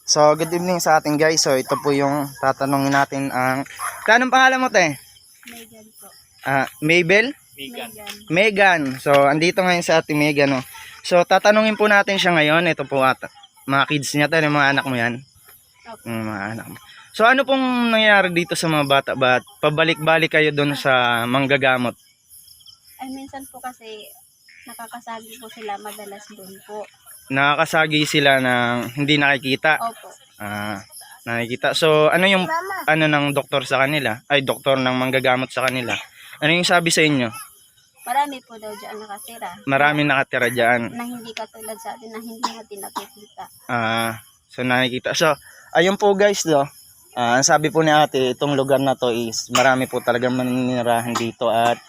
So, good evening sa ating guys. So, ito po yung tatanungin natin ang... Anong pangalan mo, te? Megan po. Mabel? Megan. Megan. So, andito ngayon sa ating Megan, no? So, tatanungin po natin siya ngayon. Ito po ata. Mga kids niya, tayo, mga anak mo yan. Opo. Mga anak mo. So, ano pong nangyayari dito sa mga bata? Ba't pabalik-balik kayo doon sa manggagamot? Ay, minsan po kasi nakakasagi po sila madalas doon po. Nakakasagi sila ng hindi nakikita. Opo. Nakikita. So, ano yung ano ng doktor sa kanila? Ay, doktor ng manggagamot sa kanila. Ano yung sabi sa inyo? Marami po daw dyan nakatira. Marami nakatira dyan. Na hindi katulad sa atin na hindi natin nakikita. So, nakikita. So, ayun po guys, do. Ang sabi po ni ate, itong lugar na to is marami po talagang maninirahan dito at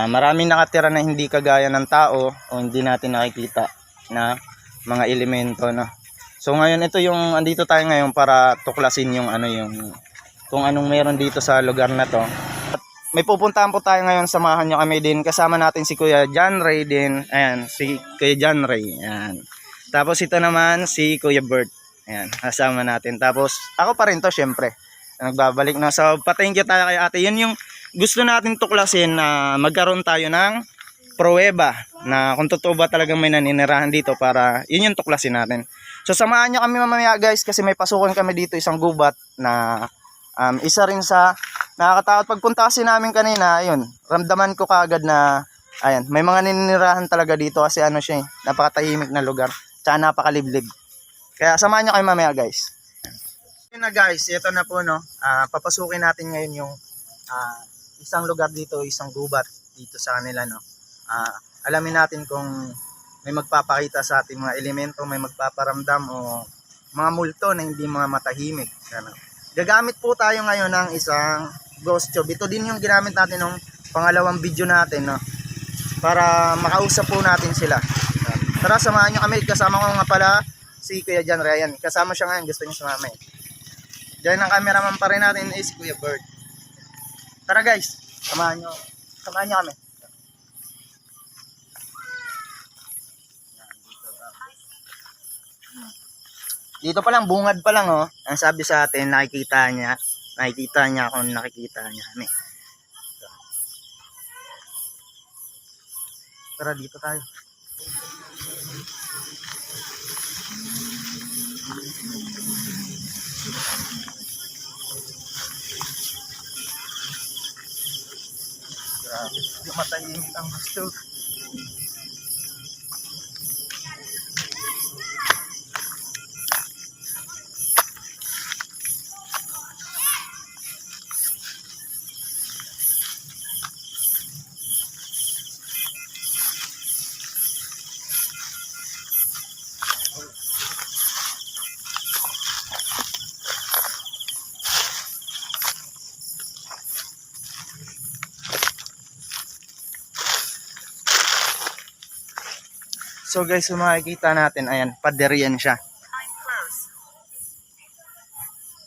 marami nakatira na hindi kagaya ng tao o hindi natin nakikita na mga elemento, no. So ngayon ito yung andito tayo ngayon para tuklasin yung ano yung kung anong meron dito sa lugar na to. At may pupuntahan po tayo ngayon, samahan nyo kami din. Kasama natin si Kuya John Ray din. Ayan, si Kuya John Ray. Ayan. Tapos ito naman si Kuya Bert. Ayan, kasama natin. Tapos ako pa rin to syempre. Nagbabalik na. So pa-thank you tayo kay ate. Yun yung gusto natin tuklasin na magkaroon tayo ng pruweba na kung totoo ba talagang may naninirahan dito para yun yung tuklasin natin. So samahan nyo kami mamaya guys kasi may pasukan kami dito, isang gubat na isa rin sa nakakatakot. Pagpunta kasi namin kanina, ayun, ramdaman ko kaagad na ayan, may mga naninirahan talaga dito kasi ano siya, napakatahimik na lugar, tsaka napakaliblib. Kaya samahan nyo kami mamaya guys. Yun na guys, ito na po, no. Papasukin natin ngayon yung isang lugar dito, isang gubat dito sa kanila, no. Alamin natin kung may magpapakita sa ating mga elemento, may magpaparamdam o mga multo na hindi mga matahimik. Ano. Gagamit po tayo ngayon ng isang ghost tube. Ito din yung ginamit natin ng pangalawang video natin, no, para makausap po natin sila. Tara, samahan nyo kami. Kasama ko nga pala si Kuya John Ryan. Kasama siya ngayon, gusto niya sumama. Diyan ang cameraman pa rin natin is Kuya Bert. Tara guys, samahan nyo kami. Dito pa lang, bungad pa lang, oh. Ang sabi sa atin, nakikita niya kung nakikita niya kami. Tara, dito tayo. Grabe, matahimik ang gusto. So guys, kung makikita natin, ayan, pader yan siya.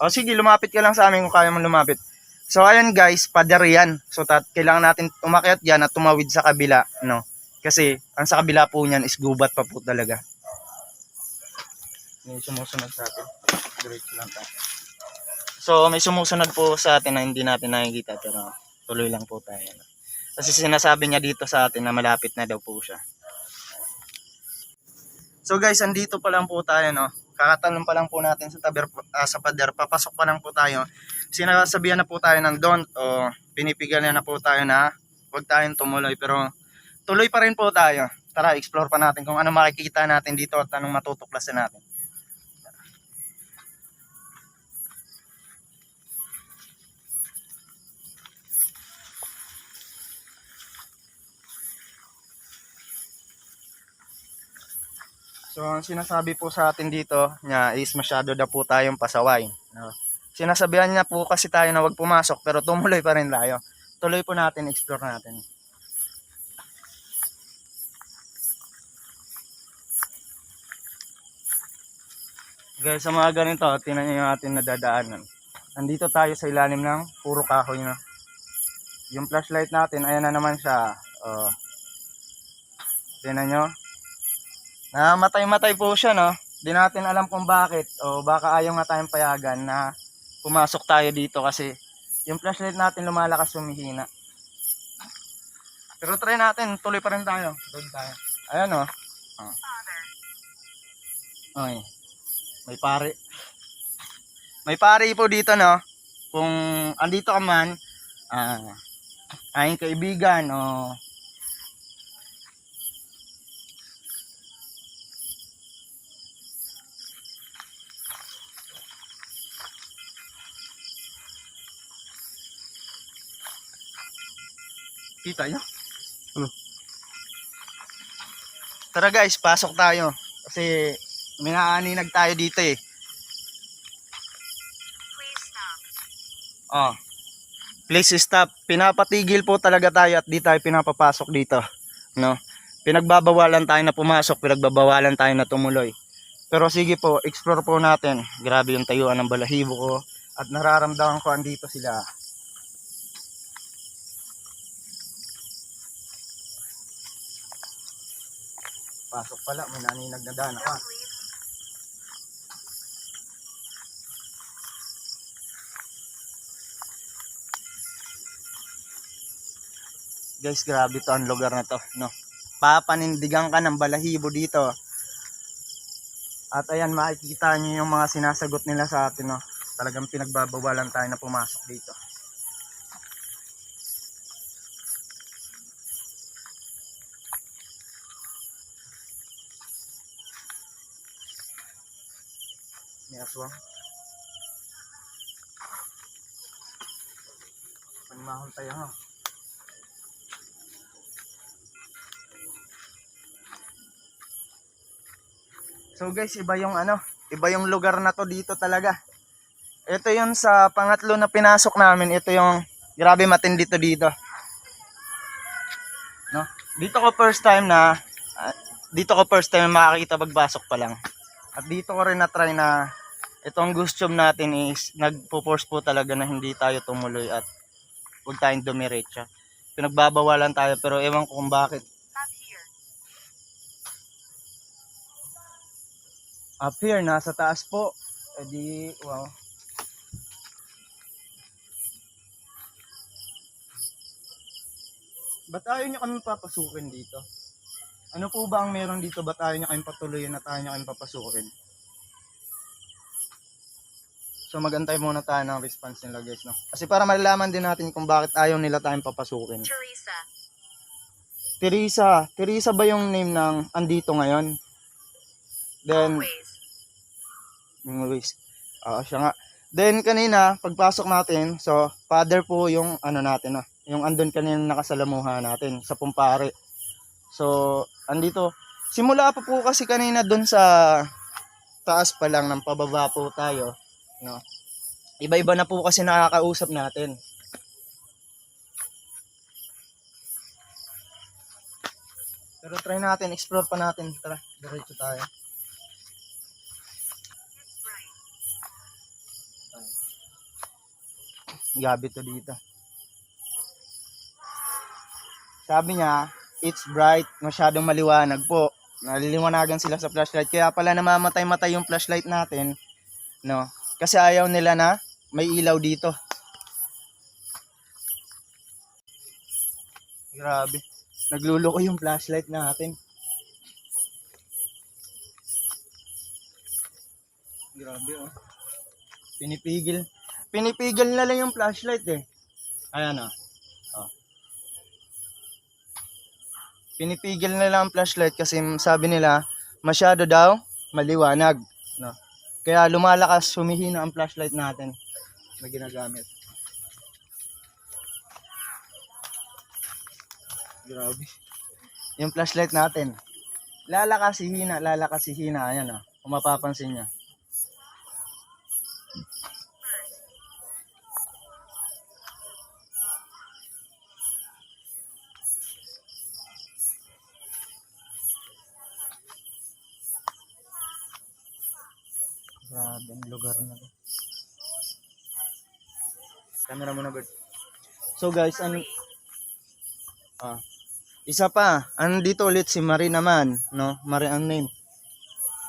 O sige, lumapit ka lang sa amin kung kaya mo lumapit. So ayan guys, pader yan. So kailangan natin umakyat yan at tumawid sa kabila, no? Kasi ang sa kabila po niyan is gubat pa po talaga. May sumusunod sa atin. Diretso lang tayo. So may sumusunod po sa atin na hindi natin nakikita pero tuloy lang po tayo. No? Kasi sinasabi niya dito sa atin na malapit na daw po siya. So guys, andito pa lang po tayo, no. Kakatalon pa lang po natin sa sa pader, papasok pa lang po tayo. Sinasabihan na po tayo ng don't o pinipigilan na po tayo na huwag tayong tumuloy, pero tuloy pa rin po tayo. Tara, explore pa natin kung ano makikita natin dito at anong matutuklasan natin. So, ang sinasabi po sa atin dito niya is masyado na po tayong pasaway. No? Sinasabihan niya po kasi tayo na wag pumasok pero tumuloy pa rin tayo. Tuloy po natin, explore natin. Guys, sa mga ganito, tingnan niyo yung ating nadadaanan. Nandito tayo sa ilalim ng puro kahoy na. Yung flashlight natin, ayan na naman siya. Tingnan nyo. Namatay-matay po siya, no? Di natin alam kung bakit o baka ayaw nga tayong payagan na pumasok tayo dito kasi yung flashlight natin lumalakas humihina. Pero try natin, tuloy pa rin tayo. Doon tayo. Ayan o. Oh. Okay. May pare. May pare po dito no. Kung andito ka man, ayong kaibigan o kita nyo? Tara guys, pasok tayo. Kasi minaaninag tayo dito eh. Oh. Please stop. Pinapatigil po talaga tayo at di tayo pinapapasok dito. No? Pinagbabawalan tayo na pumasok, pinagbabawalan tayo na tumuloy. Pero sige po, explore po natin. Grabe yung tayuan ng balahibo ko at nararamdaman ko andito sila. Pasok pala, may naninag na daan ako. Guys, grabe to ang lugar na to, no. Papanindigan ka ng balahibo dito. At ayan, makikita niyo yung mga sinasagot nila sa atin, no. Talagang pinagbabawalan tayo na pumasok dito. May aswang. Panimahon tayo, ha. So guys, iba yung lugar na to dito talaga. Ito yung sa pangatlo na pinasok namin, ito yung grabe matindi to dito. No? Dito ko first time makakita pagbasok pa lang. At dito ko rin na try na itong gusto natin is nagpo-force po talaga na hindi tayo tumuloy at huwag tayong dumiretso. Pinagbabawalan tayo pero ewan ko kung bakit. Up here, nasa taas po. E di, wow. Ba't ayaw nyo kami papasukin dito? Ano po ba ang meron dito? Ba't ayaw nyo kami patuloyin at ayaw nyo kami papasukin? So magantay muna tayo ng response nila guys, no? Kasi para malalaman din natin kung bakit ayaw nila tayong papasukin. Teresa ba yung name ng andito ngayon? Then, Luis. Siya nga. Then kanina, pagpasok natin, so father po yung ano natin, yung andun kanina nakasalamuhan natin sa Pumpare. So, andito. Simula pa po kasi kanina dun sa taas pa lang ng pababa po tayo, no. Iba-iba na po kasi nakakausap natin. Pero try natin, explore pa natin. Tara, diretso tayo. Gabi to dito. Sabi niya, it's bright, masyadong maliwanag po. Naliliwanagan sila sa flashlight. Kaya pala namamatay-matay yung flashlight natin, no? Kasi ayaw nila na may ilaw dito. Grabe. Nagluloko yung flashlight natin. Grabe, oh. Pinipigil na lang yung flashlight eh. Ayan, oh. Pinipigil na lang ang flashlight kasi sabi nila masyado daw maliwanag, no. Kaya lumalakas, humihina ang flashlight natin na ginagamit. Grabe. Yung flashlight natin lalakas hihina, ayan, kung mapapansin niyo. Grabe ang lugar na to. Camera muna, bird. So guys, isa pa, dito ulit si Marie naman, no? Marie ang name.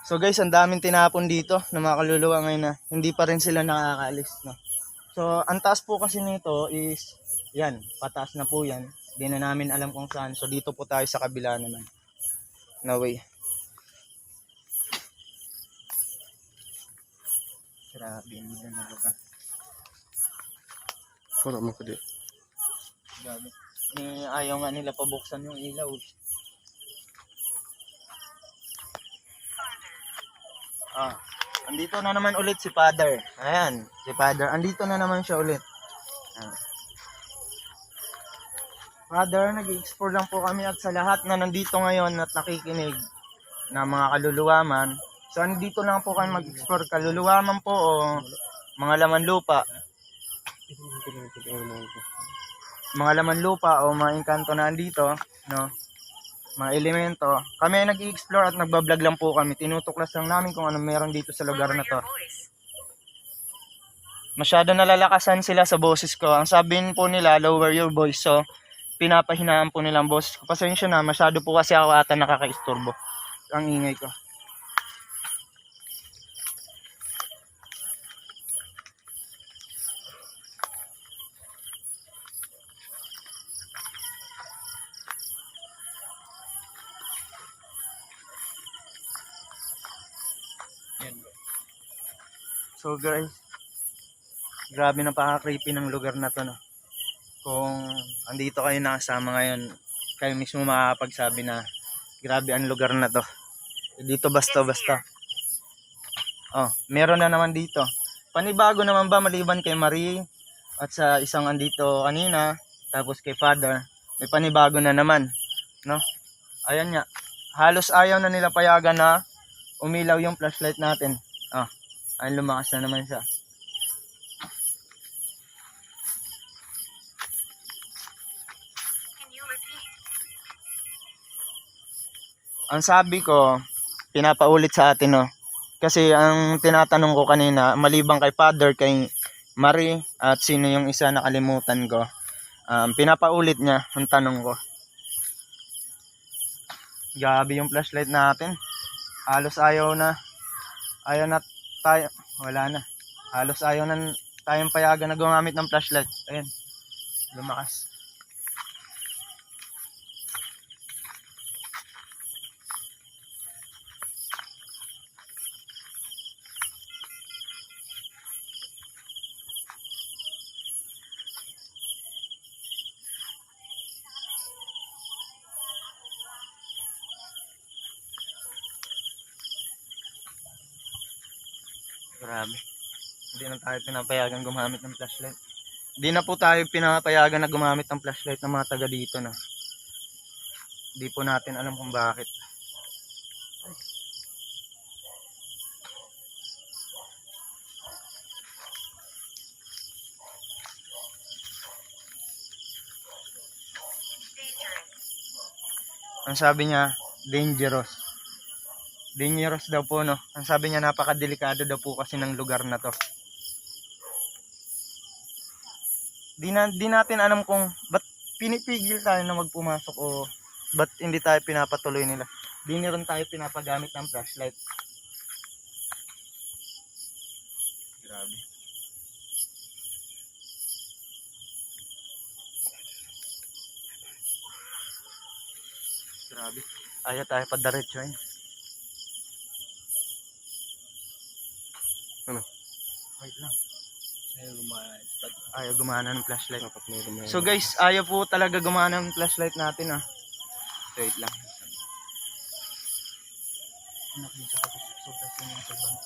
So guys, ang daming tinapon dito na mga kaluluwa ngayon na hindi pa rin sila nakakaalis, no? So, ang taas po kasi nito is, yan, pataas na po yan. Hindi na namin alam kung saan. So, dito po tayo sa kabila naman. No way. Grabe, hindi na lugar. Wala mo ko di. Grabe. Ayaw nga nila pabuksan yung ilaw. Andito na naman ulit si Father. Ayan, si Father. Andito na naman siya ulit. Ayan. Father, nag-explore lang po kami at sa lahat na nandito ngayon at nakikinig na mga kaluluwaman. So, andito lang po kami mag-explore. Kaluluwaman po o mga laman lupa. Mga laman lupa o mga engkanto na andito, no? Mga elemento. Kami ay nag-i-explore at nagbablog lang po kami. Tinutuklas lang namin kung ano meron dito sa lugar na to. Masyado nalalakasan sila sa boses ko. Ang sabihin po nila, lower your voice. So, pinapahinaan po nila ang boses ko. Pasensya na, masyado po kasi ako ata nakaka-istorbo. Ang ingay ko. So guys, grabe napaka-creepy ng lugar na to, no? Kung andito kayo nakasama ngayon, kayo mismo makakapagsabi na grabe ang lugar na to. Dito basta-basta. Oh, meron na naman dito. Panibago naman ba maliban kay Marie at sa isang andito kanina, tapos kay Father, may panibago na naman, no? Ayan nga. Halos ayaw na nila payagan na umilaw yung flashlight natin. Ay, lumakas na naman siya. Ang sabi ko, pinapaulit sa atin, no? Kasi ang tinatanong ko kanina, maliban kay Father, kay Marie, at sino yung isa nakalimutan ko, pinapaulit niya ang tanong ko. Grabe yung flashlight natin. Halos ayaw na tayo, wala na. Halos ayaw na tayong payagan na gumamit ng flashlight. Ayun, lumakas. Grabe. Hindi na tayo pinapayagan gumamit ng flashlight. Hindi na po tayo pinapayagan na gumamit ng flashlight ng mga taga dito, na. Hindi po natin alam kung bakit. Ang sabi niya, dangerous. Dangerous daw po, no? Ang sabi niya, napakadelikado daw po kasi ng lugar na to. Di natin alam kung ba't pinipigil tayo na magpumasok o ba't hindi tayo pinapatuloy nila. Di rin tayo pinapagamit ng flashlight. Grabe. Grabe. Ayaw tayo padaretso eh. Ano? Wait lang. Ayaw gumana ng flashlight. Dapat may lumayan. So guys, ayaw po talaga gumana ng flashlight natin, ah. Wait lang. Nakita ko sa bang.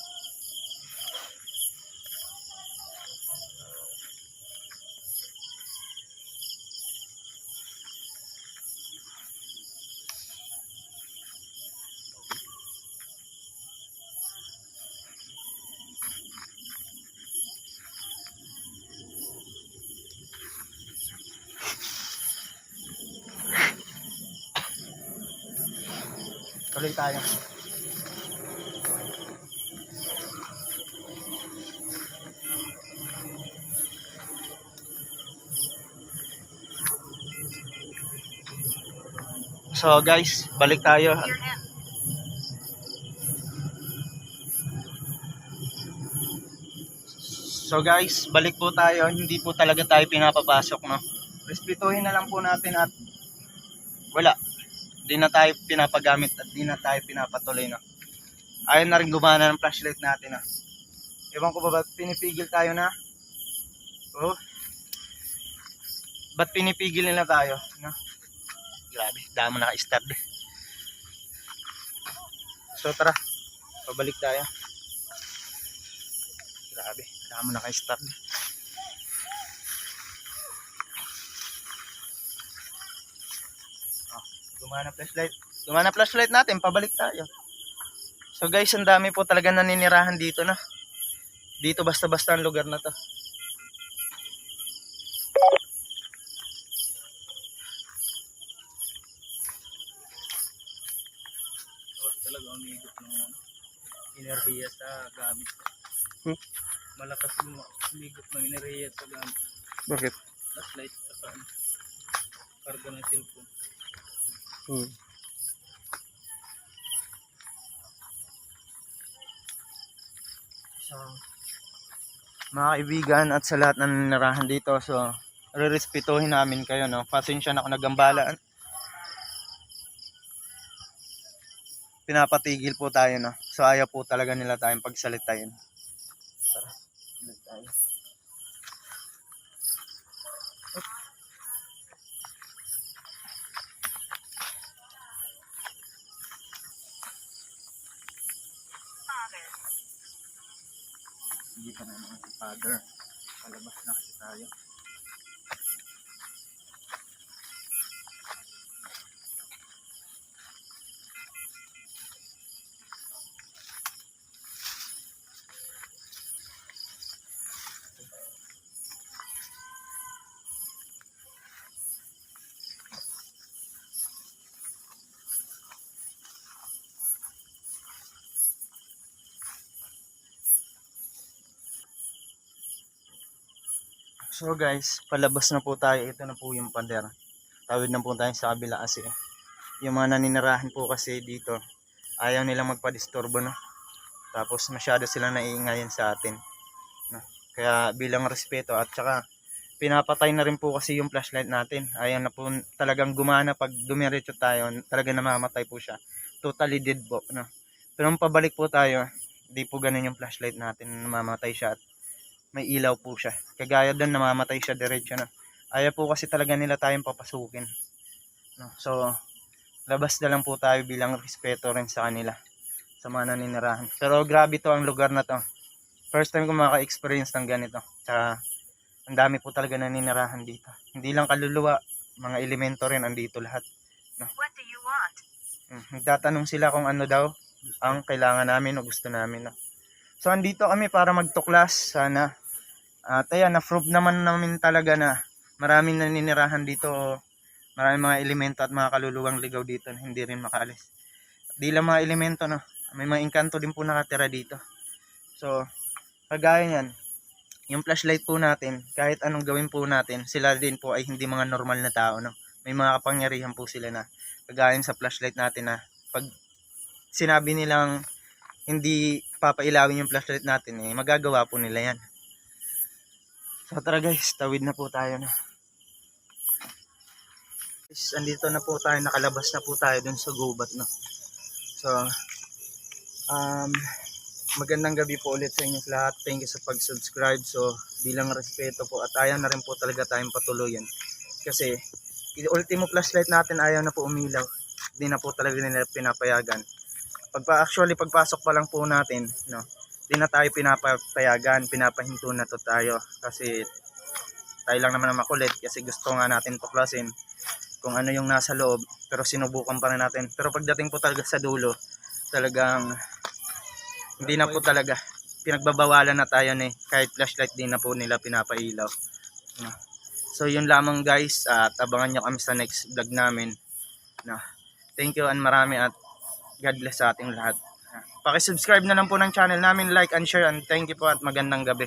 Tuloy tayo. So guys, balik tayo. So guys, balik po tayo. Hindi po talaga tayo pinapapasok, no. Respetuhin na lang po natin at wala. Di na tayo pinapagamit at di na tayo pinapatuloy, no. Ayaw na rin gumana ng flashlight natin, no. Ewan ko ba ba't pinipigil tayo na? Oh. Ba't pinipigil nila tayo, no? Grabe, dami naka-start. So tara, pabalik tayo. Grabe, dami naka-start. Oh, gumana flashlight natin, pabalik tayo. So guys, ang dami po talaga naninirahan dito, na. Dito basta-basta ang lugar na to. Oh, talaga umigop ng enerhiya sa gamit. Malakas yung umigop ng enerhiya sa gamit. Bakit? Flashlight sa karga ng cellphone. So, mga kaibigan at sa lahat na nanirahan dito, so rerespetuhin namin kayo, no. Pasensya na kung nagambalaan. Pinapatigil po tayo, no. So ayaw po talaga nila tayong pagsalitain. Tara, balik tayo. Hindi pa naman si Father. Palabas na kasi tayo. So guys, palabas na po tayo. Ito na po yung pader. Tawid na po tayo sa kabila kasi yung mga naninirahan po kasi dito, ayaw nilang magpa-disturbo, no. Tapos masyado silang naiingayan sa atin, no? Kaya bilang respeto at saka pinapatay na rin po kasi yung flashlight natin. Ayaw na po talagang gumana pag dumiretso tayo. Talagang namamatay po siya. Totally dead po, no. Pero nung pabalik po tayo, di po ganun yung flashlight natin. Namamatay siya at may ilaw po siya. Kagaya doon, namamatay siya diretso, na. Ayaw po kasi talaga nila tayong papasukin, no. So labas na lang po tayo bilang respeto rin sa kanila, sa mga naninirahan. Pero grabe to ang lugar na to. First time ko maka-experience ng ganito. Tsaka ang dami po talaga naninirahan dito. Hindi lang kaluluwa, mga elemento rin andito lahat, no. What do you want? Nagtatanong sila kung ano daw ang kailangan namin o gusto namin, no. So andito kami para magtuklas sana. At ayan, na-prove naman namin talaga na maraming naninirahan dito. Maraming mga elemento at mga kaluluwang ligaw dito na hindi rin makaalis. Di lang mga elemento, no. May mga engkanto din po nakatira dito. So kagaya niyan, yung flashlight po natin, kahit anong gawin po natin, sila din po ay hindi mga normal na tao, no. May mga kapangyarihan po sila na kagaya sa flashlight natin, na pag sinabi nilang hindi papailawin yung flashlight natin, magagawa po nila yan. So tara guys, tawid na po tayo, na. Guys, andito na po tayo, nakalabas na po tayo dun sa gubat, no. So magandang gabi po ulit sa inyo lahat. Thank you sa pag-subscribe. So bilang respeto po at ayaw na rin po talaga tayong patuloyan. Kasi yung ultimo flashlight natin ayaw na po umilaw. Hindi na po talaga nila pinapayagan. Actually pagpasok pa lang po natin, no, hindi na tayo pinapayagan, pinapahinto na to tayo. Kasi tayo lang naman na makulit, kasi gusto nga natin tuklasin kung ano yung nasa loob. Pero sinubukan pa rin natin. Pero pagdating po talaga sa dulo, talagang hindi na po talaga, pinagbabawalan na tayo, kahit flashlight din na po nila pinapailaw, no. So yun lamang guys, at abangan nyo kami sa next vlog namin, no. Thank you and marami at God bless sa ating lahat. Paki-subscribe na lang po ng channel namin, like and share, and thank you po at magandang gabi.